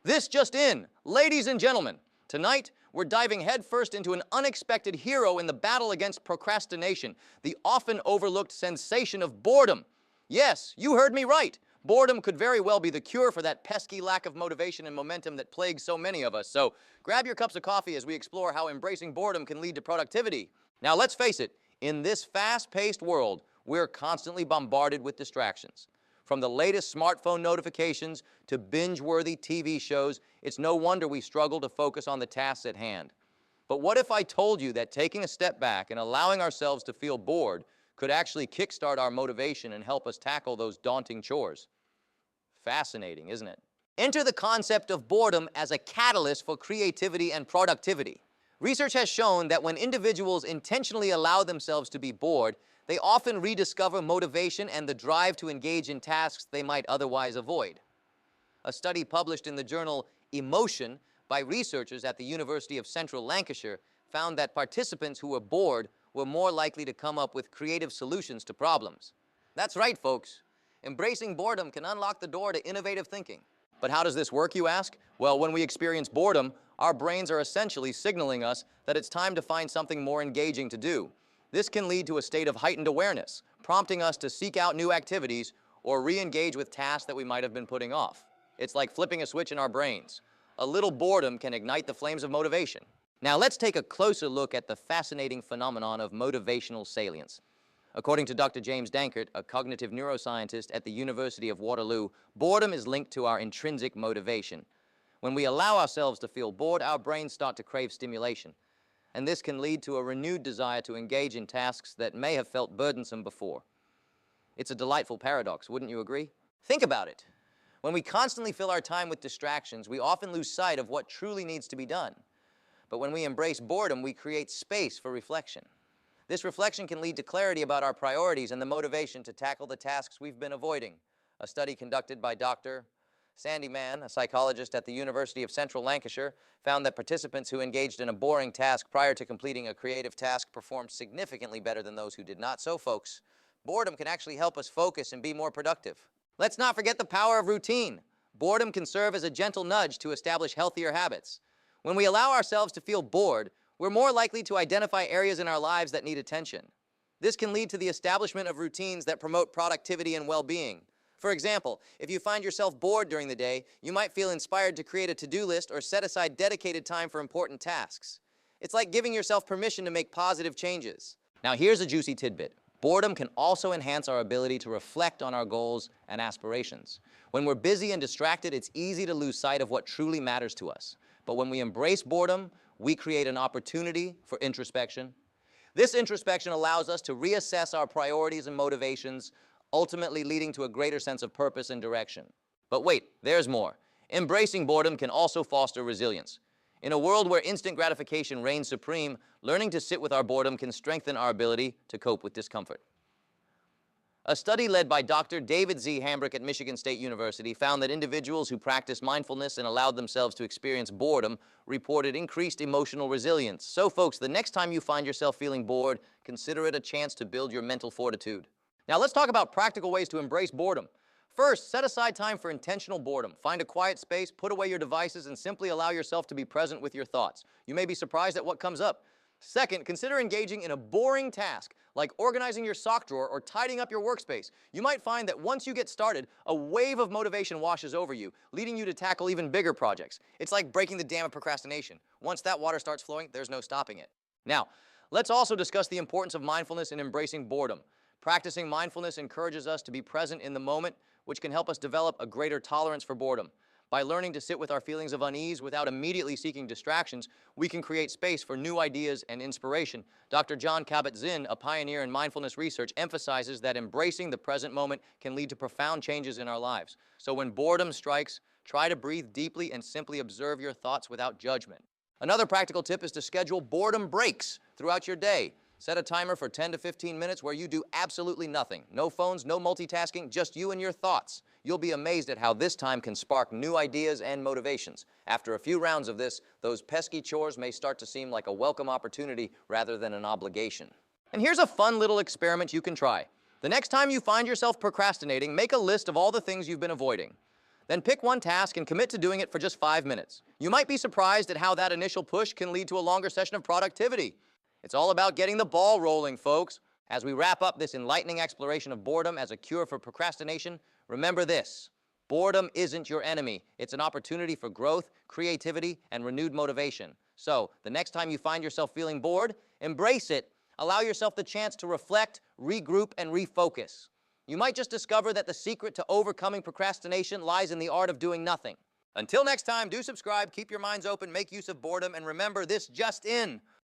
This just in, ladies and gentlemen, tonight we're diving headfirst into an unexpected hero in the battle against procrastination, the often overlooked sensation of boredom. Yes, you heard me right. Boredom could very well be the cure for that pesky lack of motivation and momentum that plagues so many of us. So grab your cups of coffee as we explore how embracing boredom can lead to productivity. Now let's face it, in this fast-paced world, we're constantly bombarded with distractions. From the latest smartphone notifications to binge-worthy TV shows, it's no wonder we struggle to focus on the tasks at hand. But what if I told you that taking a step back and allowing ourselves to feel bored could actually kickstart our motivation and help us tackle those daunting chores? Fascinating, isn't it? Enter the concept of boredom as a catalyst for creativity and productivity. Research has shown that when individuals intentionally allow themselves to be bored, they often rediscover motivation and the drive to engage in tasks they might otherwise avoid. A study published in the journal Emotion by researchers at the University of Central Lancashire found that participants who were bored were more likely to come up with creative solutions to problems. That's right, folks. Embracing boredom can unlock the door to innovative thinking. But how does this work, you ask? Well, when we experience boredom, our brains are essentially signaling us that it's time to find something more engaging to do. This can lead to a state of heightened awareness, prompting us to seek out new activities or re-engage with tasks that we might have been putting off. It's like flipping a switch in our brains. A little boredom can ignite the flames of motivation. Now let's take a closer look at the fascinating phenomenon of motivational salience. According to Dr. James Dankert, a cognitive neuroscientist at the University of Waterloo, boredom is linked to our intrinsic motivation. When we allow ourselves to feel bored, our brains start to crave stimulation. And this can lead to a renewed desire to engage in tasks that may have felt burdensome before. It's a delightful paradox, wouldn't you agree? Think about it. When we constantly fill our time with distractions, we often lose sight of what truly needs to be done. But when we embrace boredom, we create space for reflection. This reflection can lead to clarity about our priorities and the motivation to tackle the tasks we've been avoiding. A study conducted by Dr. Sandy Mann, a psychologist at the University of Central Lancashire, found that participants who engaged in a boring task prior to completing a creative task performed significantly better than those who did not. So, folks, boredom can actually help us focus and be more productive. Let's not forget the power of routine. Boredom can serve as a gentle nudge to establish healthier habits. When we allow ourselves to feel bored, we're more likely to identify areas in our lives that need attention. This can lead to the establishment of routines that promote productivity and well-being. For example, if you find yourself bored during the day, you might feel inspired to create a to-do list or set aside dedicated time for important tasks. It's like giving yourself permission to make positive changes. Now here's a juicy tidbit. Boredom can also enhance our ability to reflect on our goals and aspirations. When we're busy and distracted, it's easy to lose sight of what truly matters to us. But when we embrace boredom, we create an opportunity for introspection. This introspection allows us to reassess our priorities and motivations, ultimately leading to a greater sense of purpose and direction. But wait, there's more. Embracing boredom can also foster resilience. In a world where instant gratification reigns supreme, learning to sit with our boredom can strengthen our ability to cope with discomfort. A study led by Dr. David Z. Hambrick at Michigan State University found that individuals who practiced mindfulness and allowed themselves to experience boredom reported increased emotional resilience. So folks, the next time you find yourself feeling bored, consider it a chance to build your mental fortitude. Now let's talk about practical ways to embrace boredom. First, set aside time for intentional boredom. Find a quiet space, put away your devices, and simply allow yourself to be present with your thoughts. You may be surprised at what comes up. Second, consider engaging in a boring task, like organizing your sock drawer or tidying up your workspace. You might find that once you get started, a wave of motivation washes over you, leading you to tackle even bigger projects. It's like breaking the dam of procrastination. Once that water starts flowing, there's no stopping it. Now, let's also discuss the importance of mindfulness in embracing boredom. Practicing mindfulness encourages us to be present in the moment, which can help us develop a greater tolerance for boredom. By learning to sit with our feelings of unease without immediately seeking distractions, we can create space for new ideas and inspiration. Dr. Jon Kabat-Zinn, a pioneer in mindfulness research, emphasizes that embracing the present moment can lead to profound changes in our lives. So when boredom strikes, try to breathe deeply and simply observe your thoughts without judgment. Another practical tip is to schedule boredom breaks throughout your day. Set a timer for 10 to 15 minutes where you do absolutely nothing. No phones, no multitasking, just you and your thoughts. You'll be amazed at how this time can spark new ideas and motivations. After a few rounds of this, those pesky chores may start to seem like a welcome opportunity rather than an obligation. And here's a fun little experiment you can try. The next time you find yourself procrastinating, make a list of all the things you've been avoiding. Then pick one task and commit to doing it for just 5 minutes. You might be surprised at how that initial push can lead to a longer session of productivity. It's all about getting the ball rolling, folks. As we wrap up this enlightening exploration of boredom as a cure for procrastination, remember this: boredom isn't your enemy. It's an opportunity for growth, creativity, and renewed motivation. So, the next time you find yourself feeling bored, embrace it. Allow yourself the chance to reflect, regroup, and refocus. You might just discover that the secret to overcoming procrastination lies in the art of doing nothing. Until next time, do subscribe, keep your minds open, make use of boredom, and remember this just in: